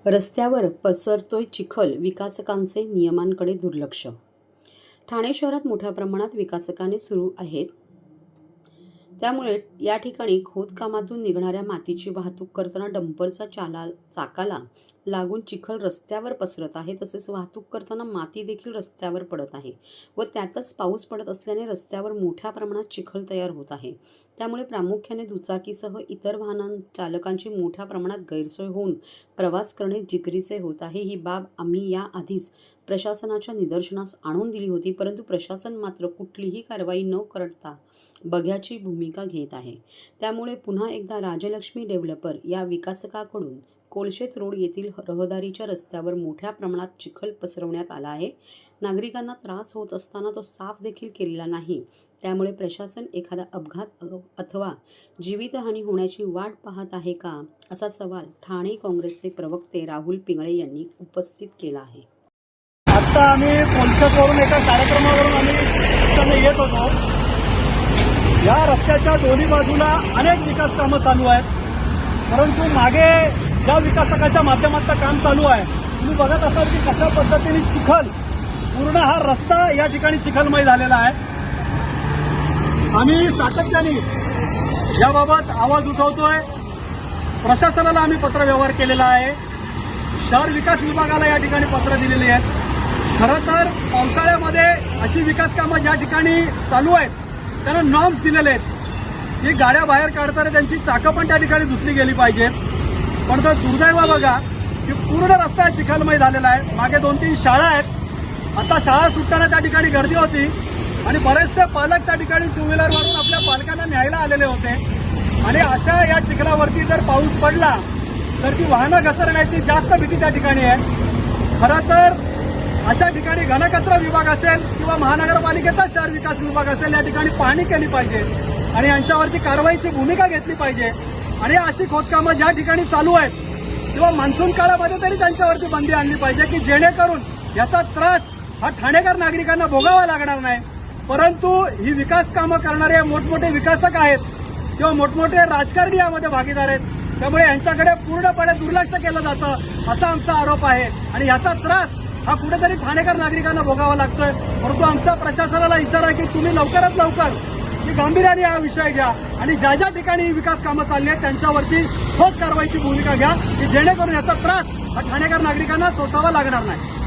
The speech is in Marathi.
रस्त्यावर पसरतोय चिखल, विकासकांचे नियमांकडे दुर्लक्ष. ठाणे शहरात मोठ्या प्रमाणात विकासकामे सुरू आहेत. त्यामुळे या ठिकाणी खोदकामातून निघणाऱ्या मातीची वाहतूक करताना डंपरचा चाकाला लागून चिखल रस्त्यावर पसरत आहे. तसेच वाहतूक करताना माती देखील रस्त्यावर पडत आहे व त्यातच पाऊस पडत असल्याने रस्त्यावर मोठ्या प्रमाणात चिखल तयार होत आहे. त्यामुळे प्रामुख्याने दुचाकीसह इतर चालकांची मोठ्या प्रमाणात गैरसोय होऊन प्रवास करणे जिकरीचे होत आहे. ही बाब आम्ही याआधीच प्रशासनाच्या निदर्शनास आणून दिली होती, परंतु प्रशासन मात्र कुठलीही कारवाई न करता बघ्याची भूमिका घेत आहे. त्यामुळे पुन्हा एकदा राजलक्ष्मी डेव्हलपर या विकासकाकडून कोळशेत रोड येथील रहदारीच्या रस्त्यावर मोठ्या प्रमाणात चिखल पसरवण्यात आला आहे. नागरिकांना त्रास होत असताना तो साफ देखील केलेला नाही. त्यामुळे प्रशासन एखादा अपघात अथवा जीवितहानी होण्याची वाट पाहत आहे का, असा सवाल ठाणे काँग्रेसचे प्रवक्ते राहुल पिंगळे यांनी उपस्थित केला आहे. आता आम्ही कोळशेतवरून एका कार्यक्रमावरून आम्ही येत होतो. या रस्त्याच्या दोन्ही बाजूला अनेक विकास कामं चालू आहेत, परंतु मागे ज्या विकासकाच्या माध्यमातून काम चालू आहे तुम्ही बघत असाल की कशा पद्धतीने चिखल पूर्ण हा रस्ता या ठिकाणी चिखलमय झालेला आहे. आम्ही सातत्याने याबाबत आवाज उठवतोय. प्रशासनाला आम्ही पत्रव्यवहार केलेला आहे. शहर विकास विभागाला या ठिकाणी पत्र दिलेली आहेत. खरं तर पावसाळ्यामध्ये अशी विकास कामं ज्या ठिकाणी चालू आहेत त्यांना नॉर्म्स दिलेले आहेत की गाड्या बाहेर काढताना त्यांची चाकं पण त्या ठिकाणी धुतली गेली पाहिजेत. पण तर दुर्दैव बघा की पूर्ण रस्ता चिखलमय झालेला आहे. मागे 2-3 शाळा आहेत. आता शाळा सुटताना त्या ठिकाणी गर्दी होती आणि बरेचसे पालक त्या ठिकाणी टू व्हीलरवरून आपल्या पालकांना न्यायला आलेले होते. आणि अशा या चिखलावरती जर पाऊस पडला तर ती वाहनं घसरण्याची जास्त भीती त्या ठिकाणी आहे. खरं तर अशा ठिकाणी घनकचरा विभाग असेल किंवा महानगरपालिकेचा शहर विकास विभाग असेल या ठिकाणी पाहणी केली पाहिजे आणि यांच्यावरती कारवाईची भूमिका घेतली पाहिजे. आणि अशी खोदकामं ज्या ठिकाणी चालू आहेत किंवा मान्सून काळामध्ये तरी त्यांच्यावरती बंदी आणली पाहिजे की जेणेकरून याचा त्रास हा ठाणेकर नागरिकांना भोगावा लागणार नाही. परंतु ही विकास कामं करणारे मोठमोठे विकासक आहेत किंवा मोठमोठे राजकारणी यामध्ये भागीदार आहेत, त्यामुळे यांच्याकडे पूर्णपणे दुर्लक्ष केलं जातं असा आमचा आरोप आहे. आणि याचा त्रास हा कुठेतरी ठाणेकर नागरिकांना भोगावा लागतोय. परंतु आमच्या प्रशासनाला इशारा आहे की तुम्ही लवकरात लवकर ही गांभीर्याने हा विषय घ्या आणि ज्या ज्या ठिकाणी ही विकास कामं चालली आहेत त्यांच्यावरती ठोस कारवाईची भूमिका घ्या की जेणेकरून याचा त्रास हा ठाणेकर नागरिकांना सोसावा लागणार नाही.